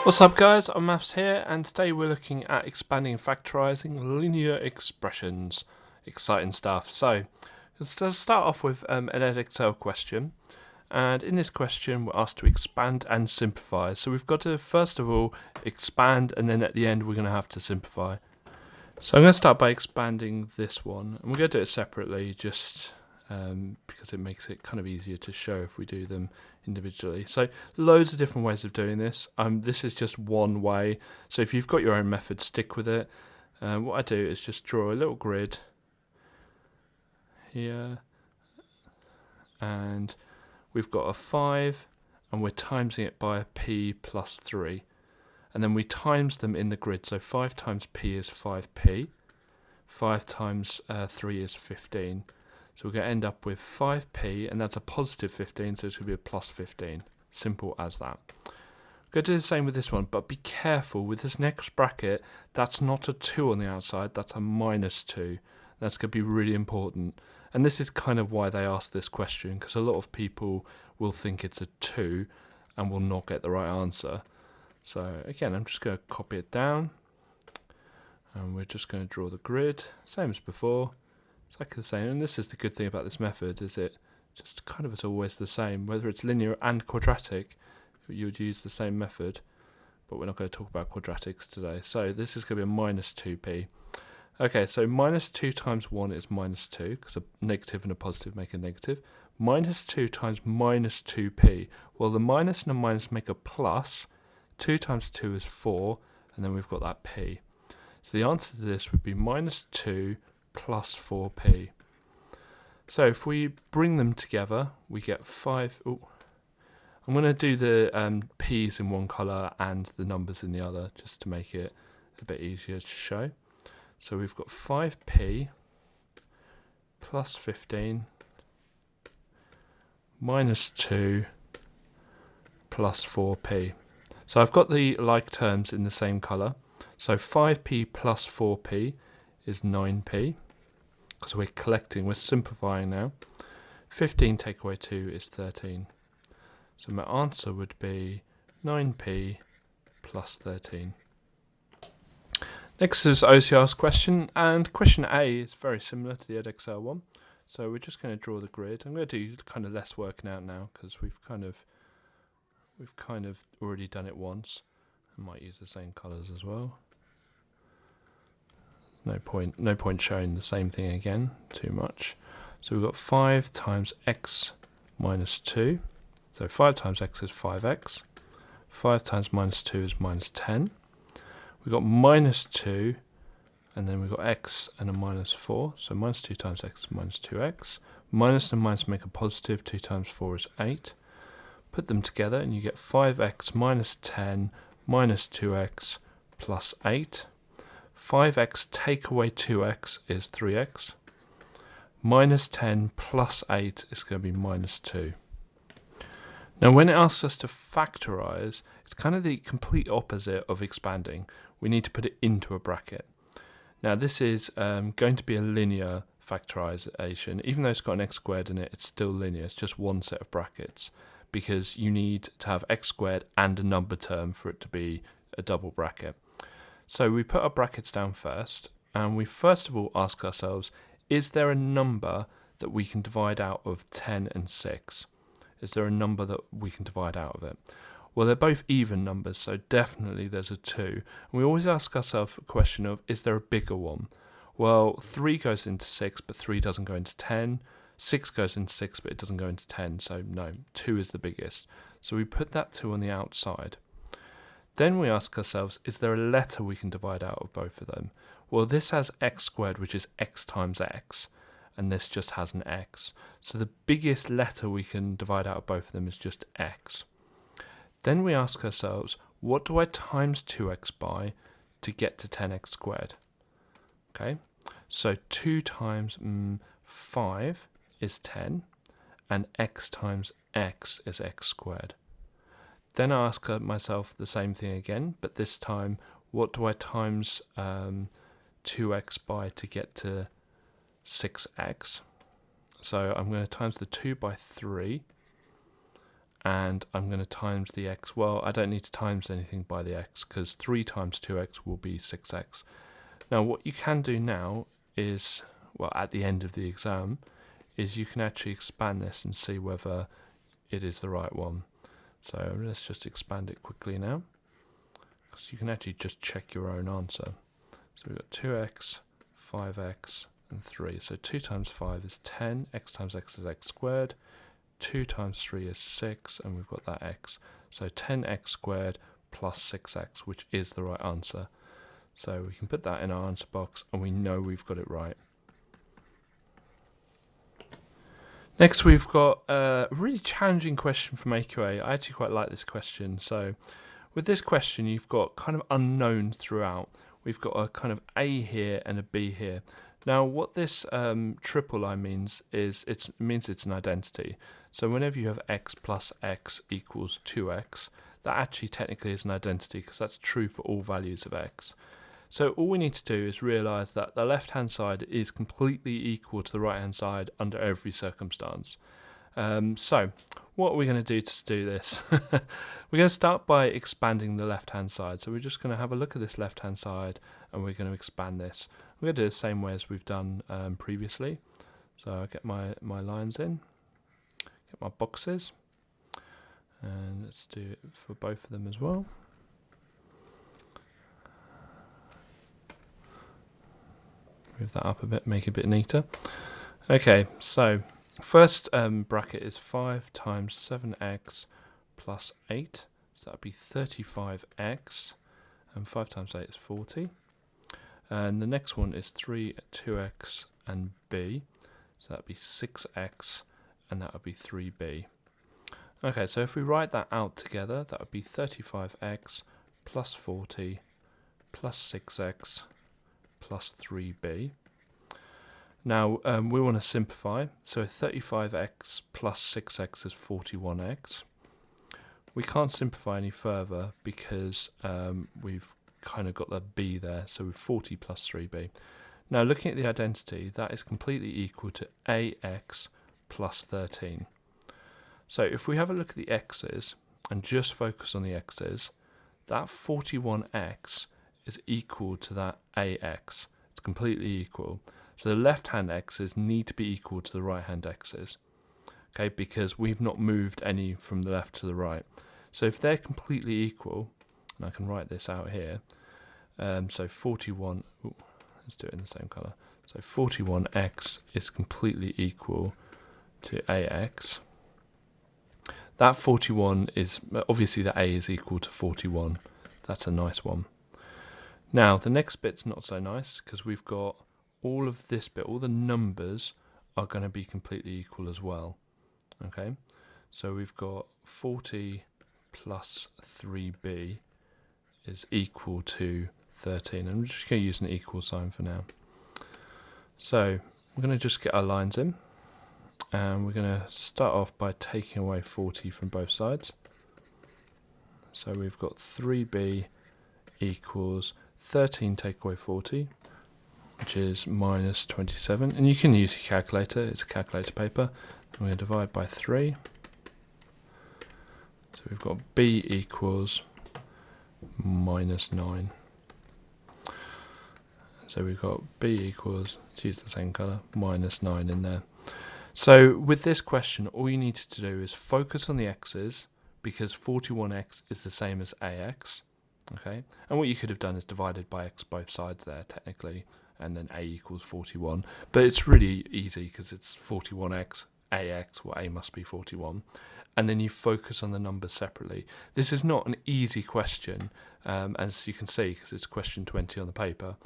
What's up guys, Onmaths here, and today we're looking at expanding and factorising linear expressions. Exciting stuff. So, let's start off with an Edexcel question, and in this question we're asked to expand and simplify. So we've got to first of all expand, and then at the end we're going to have to simplify. So I'm going to start by expanding this one, and we're going to do it separately just because it makes it kind of easier to show if we do them individually. So loads of different ways of doing this. This is just one way. So if you've got your own method, stick with it. What I do is just draw a little grid here, and we've got a 5, and we're timesing it by a p plus 3. And then we times them in the grid. So 5 times p is 5p. 5 times 3 is 15. So we're going to end up with 5p, and that's a positive 15, so it's going to be a plus 15. Simple as that. We're going to do the same with this one, but be careful with this next bracket. That's not a 2 on the outside, that's a minus 2. That's going to be really important. And this is kind of why they asked this question, because a lot of people will think it's a 2 and will not get the right answer. So again, I'm just going to copy it down, and we're just going to draw the grid, same as before. Exactly the same, and this is the good thing about this method, is it just kind of is always the same. Whether it's linear and quadratic, you would use the same method, but we're not going to talk about quadratics today. So this is going to be a minus 2p. Okay, so minus 2 times 1 is minus 2, because a negative and a positive make a negative. Minus 2 times minus 2p. Well, the minus and the minus make a plus. 2 times 2 is 4, and then we've got that p. So the answer to this would be minus 2 plus 4p. So if we bring them together, we get 5. I'm going to do the p's in one colour and the numbers in the other, just to make it a bit easier to show. So we've got 5p plus 15 minus 2 plus 4p. So I've got the like terms in the same colour. So 5p plus 4p is 9p, because we're collecting, we're simplifying now. 15 take away 2 is 13. So my answer would be 9p plus 13. Next is OCR's question, and question A is very similar to the Edexcel one. So we're just going to draw the grid. I'm going to do kind of less working out now, because we've kind of already done it once. I might use the same colours as well. No point showing the same thing again too much. So we've got 5 times x minus 2. So 5 times x is 5x. 5 times minus 2 is minus 10. We've got minus 2, and then we've got x and a minus 4. So minus 2 times x is minus 2x. Minus and minus make a positive. 2 times 4 is 8. Put them together and you get 5x minus 10 minus 2x plus 8. 5x take away 2x is 3x. Minus 10 plus 8 is going to be minus 2. Now when it asks us to factorise, it's kind of the complete opposite of expanding. We need to put it into a bracket. Now this is going to be a linear factorisation. Even though it's got an x squared in it, it's still linear. It's just one set of brackets, because you need to have x squared and a number term for it to be a double bracket. So we put our brackets down first, and we first of all ask ourselves, is there a number that we can divide out of 10 and 6? Is there a number that we can divide out of it? Well, they're both even numbers, so definitely there's a 2. And we always ask ourselves a question of, is there a bigger one? Well, 3 goes into 6, but 3 doesn't go into 10. 6 goes into 6, but it doesn't go into 10, so no, 2 is the biggest. So we put that 2 on the outside. Then we ask ourselves, is there a letter we can divide out of both of them? Well, this has x squared, which is x times x, and this just has an x. So the biggest letter we can divide out of both of them is just x. Then we ask ourselves, what do I times 2x by to get to 10x squared? Okay, so 2 times 5 is 10, and x times x is x squared. Then I ask myself the same thing again, but this time, what do I times 2x by to get to 6x? So I'm going to times the 2 by 3, and I'm going to times the x. Well, I don't need to times anything by the x because 3 times 2x will be 6x. Now what you can do now is, well, at the end of the exam, is you can actually expand this and see whether it is the right one. So let's just expand it quickly now, because you can actually just check your own answer. So we've got 2x, 5x, and 3. So 2 times 5 is 10, x times x is x squared, 2 times 3 is 6, and we've got that x. So 10x squared plus 6x, which is the right answer. So we can put that in our answer box, and we know we've got it right. Next, we've got a really challenging question from AQA. I actually quite like this question. So with this question, you've got kind of unknowns throughout. We've got a kind of A here and a B here. Now, what this triple line means is it means it's an identity. So whenever you have x plus x equals 2x, that actually technically is an identity because that's true for all values of x. So all we need to do is realise that the left-hand side is completely equal to the right-hand side under every circumstance. So what are we going to do to do this? We're going to start by expanding the left-hand side. So we're just going to have a look at this left-hand side and we're going to expand this. We're going to do it the same way as we've done previously. So I'll get my lines in, get my boxes, and let's do it for both of them as well. Move that up a bit, make it a bit neater. Okay, so first bracket is 5 times 7x plus 8, so that would be 35x, and 5 times 8 is 40. And the next one is 3, 2x, and b, so that would be 6x, and that would be 3b. Okay, so if we write that out together, that would be 35x plus 40 plus 6x plus 3b. Now we want to simplify, so 35x plus 6x is 41x. We can't simplify any further because we've kind of got the b there, so we're 40 plus 3b. Now looking at the identity, that is completely equal to ax plus 13. So if we have a look at the x's and just focus on the x's, that 41x is equal to that ax. It's completely equal. So the left-hand x's need to be equal to the right-hand x's, okay, because we've not moved any from the left to the right. So if they're completely equal, and I can write this out here, so 41, let's do it in the same colour. So 41x is completely equal to ax. That 41 is, obviously the a is equal to 41. That's a nice one. Now the next bit's not so nice because we've got all of this bit, all the numbers are going to be completely equal as well. Okay, so we've got 40 plus 3b is equal to 13, and we're just going to use an equal sign for now. So we're going to just get our lines in, and we're going to start off by taking away 40 from both sides. So we've got 3b equals 13 take away 40, which is minus 27. And you can use your calculator, it's a calculator paper. We're going to divide by 3. So we've got b equals minus 9. So we've got b equals, let's use the same colour, minus 9 in there. So with this question, all you need to do is focus on the x's, because 41x is the same as ax. Okay, and what you could have done is divided by x both sides there technically, and then a equals 41. But it's really easy because it's 41x, ax, well a must be 41. And then you focus on the numbers separately. This is not an easy question, as you can see, because it's question 20 on the paper.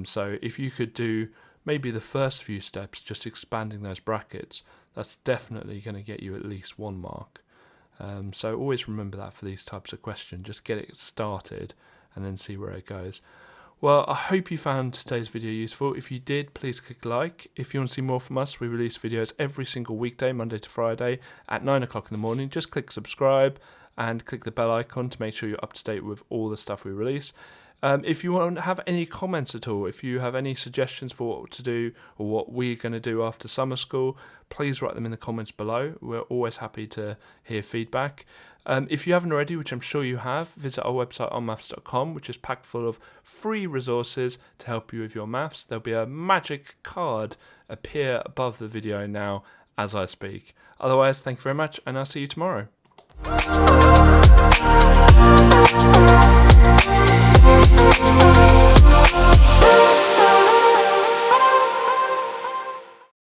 So if you could do maybe the first few steps, just expanding those brackets, that's definitely going to get you at least 1 mark. So always remember that for these types of questions. Just get it started and then see where it goes. Well, I hope you found today's video useful. If you did, please click like. If you want to see more from us, we release videos every single weekday, Monday to Friday at 9 o'clock in the morning. Just click subscribe and click the bell icon to make sure you're up to date with all the stuff we release. If you want to have any comments at all, if you have any suggestions for what to do or what we're going to do after summer school, please write them in the comments below. We're always happy to hear feedback. If you haven't already, which I'm sure you have, visit our website onmaths.com, which is packed full of free resources to help you with your maths. There'll be a magic card appear above the video now as I speak. Otherwise, thank you very much, and I'll see you tomorrow.